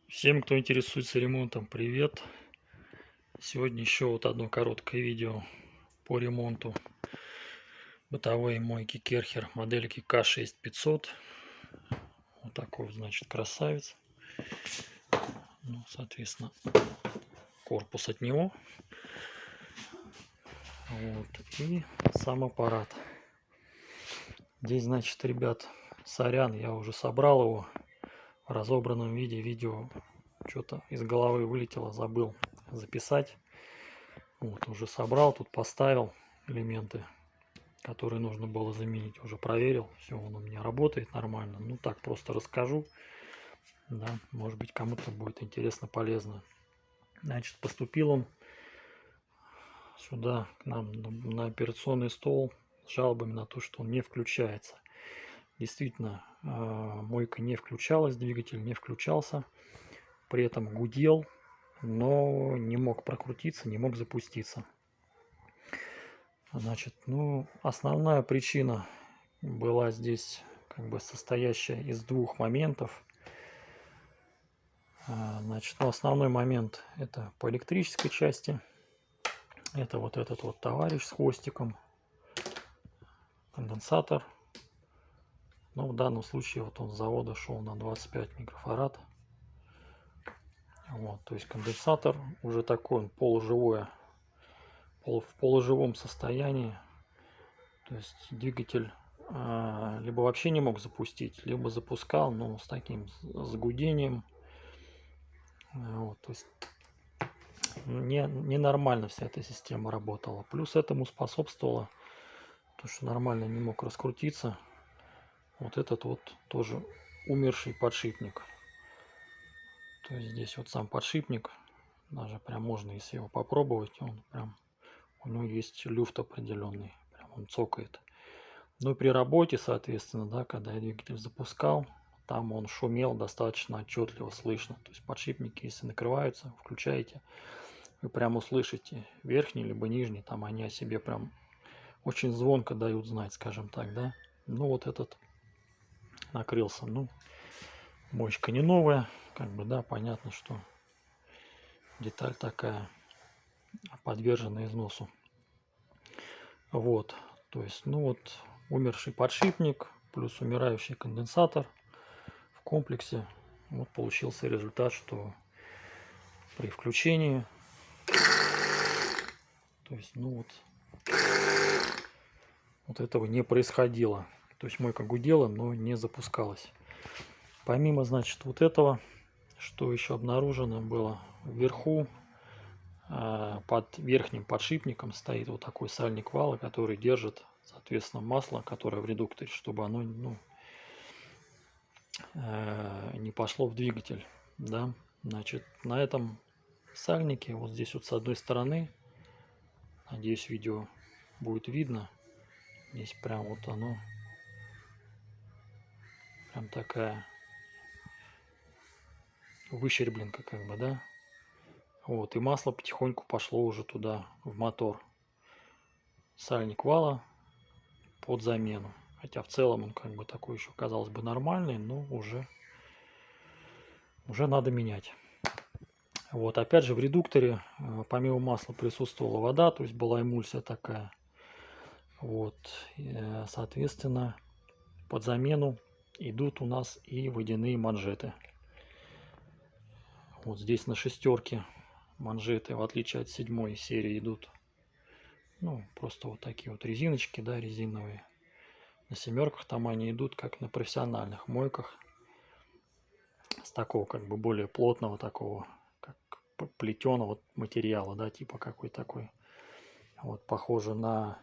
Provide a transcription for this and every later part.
Всем, кто интересуется ремонтом, привет! Сегодня еще вот одно короткое видео по ремонту бытовой мойки Керхер модельки К6500. Вот такой вот, значит, красавец. Ну, соответственно, корпус от него. Вот. И сам аппарат. Здесь, значит, ребят, сорян, я уже собрал его в разобранном виде. Видео что-то из головы вылетело, забыл записать. Вот, уже собрал, тут поставил элементы, которые нужно было заменить. Уже проверил, все, он у меня работает нормально. Ну так, просто расскажу. Да, может быть, кому-то будет интересно, полезно. Значит, поступил он сюда, к нам на операционный стол с жалобами на то, что он не включается. Действительно, мойка не включалась, двигатель не включался. При этом гудел, но не мог прокрутиться, не мог запуститься. Значит, ну, основная причина была здесь как бы состоящая из двух моментов. Значит, ну, основной момент это по электрической части. Это вот этот вот товарищ с хвостиком, конденсатор. Но в данном случае вот он с завода шел на 25 микрофарад. Вот, то есть конденсатор уже такой, он полуживое, в полуживом состоянии. То есть двигатель либо вообще не мог запустить, либо запускал, но с таким с гудением. Вот, то есть ненормально вся эта система работала. Плюс этому способствовало то, что нормально не мог раскрутиться вот этот вот тоже умерший подшипник. То есть здесь вот сам подшипник, даже прям можно, если его попробовать, он прям, у него есть люфт определенный, прям он цокает. Ну и при работе, соответственно, да, когда я двигатель запускал, там он шумел достаточно отчетливо слышно. То есть подшипники, если накрываются, включаете, вы прям услышите верхний либо нижний, там они о себе прям очень звонко дают знать, скажем так, да. Ну вот этот накрылся. Ну, мочка не новая, как бы, да, понятно, что деталь такая подвержена износу. Вот, то есть, ну вот, умерший подшипник плюс умирающий конденсатор в комплексе. Вот получился результат, что при включении, то есть, ну вот этого не происходило. То есть мойка гудела, но не запускалась. Помимо, значит, вот этого, что еще обнаружено было вверху, под верхним подшипником стоит вот такой сальник вала, который держит, соответственно, масло, которое в редукторе, чтобы оно, ну, не пошло в двигатель, да. Значит, на этом сальнике, вот здесь вот с одной стороны, надеюсь, видео будет видно, здесь прям вот оно, прям такая выщербленка, как бы, да. Вот, и масло потихоньку пошло уже туда, в мотор. Сальник вала под замену. Хотя в целом он как бы такой еще, казалось бы, нормальный, но уже надо менять. Вот, опять же, в редукторе помимо масла присутствовала вода, то есть была эмульсия такая. Вот, соответственно, под замену идут у нас и водяные манжеты. Вот здесь на шестерке манжеты, в отличие от 7 серии, идут, ну, просто вот такие вот резиночки, да, резиновые. На семерках там они идут как на профессиональных мойках, с такого как бы более плотного такого, как плетеного материала, да, типа какой такой. Вот похоже на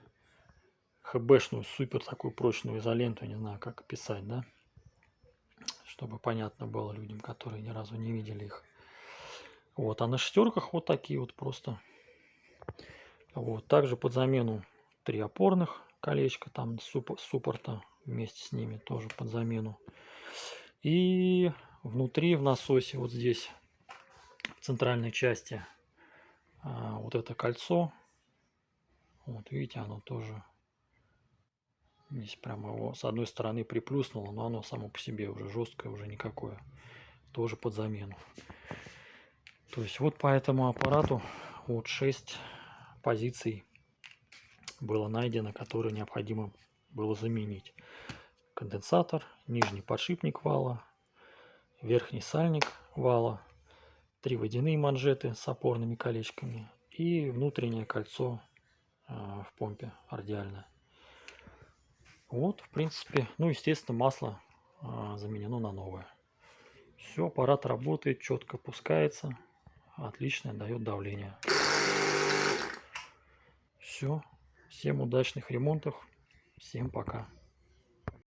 ХБшную супер такую прочную изоленту, не знаю как описать, да, чтобы понятно было людям, которые ни разу не видели их. Вот, а на шестерках вот такие вот просто. Вот, также под замену 3 опорных колечка, там суппорта вместе с ними тоже под замену. И внутри в насосе вот здесь в центральной части вот это кольцо, вот видите, оно тоже здесь прямо его с одной стороны приплюснуло, но оно само по себе уже жесткое, уже никакое, тоже под замену. То есть вот по этому аппарату вот 6 позиций было найдено, которые необходимо было заменить. Конденсатор, нижний подшипник вала, верхний сальник вала, 3 водяные манжеты с опорными колечками и внутреннее кольцо в помпе радиальное. Вот, в принципе, ну, естественно, масло заменено на новое. Все, аппарат работает, четко пускается, отлично дает давление. Все, всем удачных ремонтов, всем пока.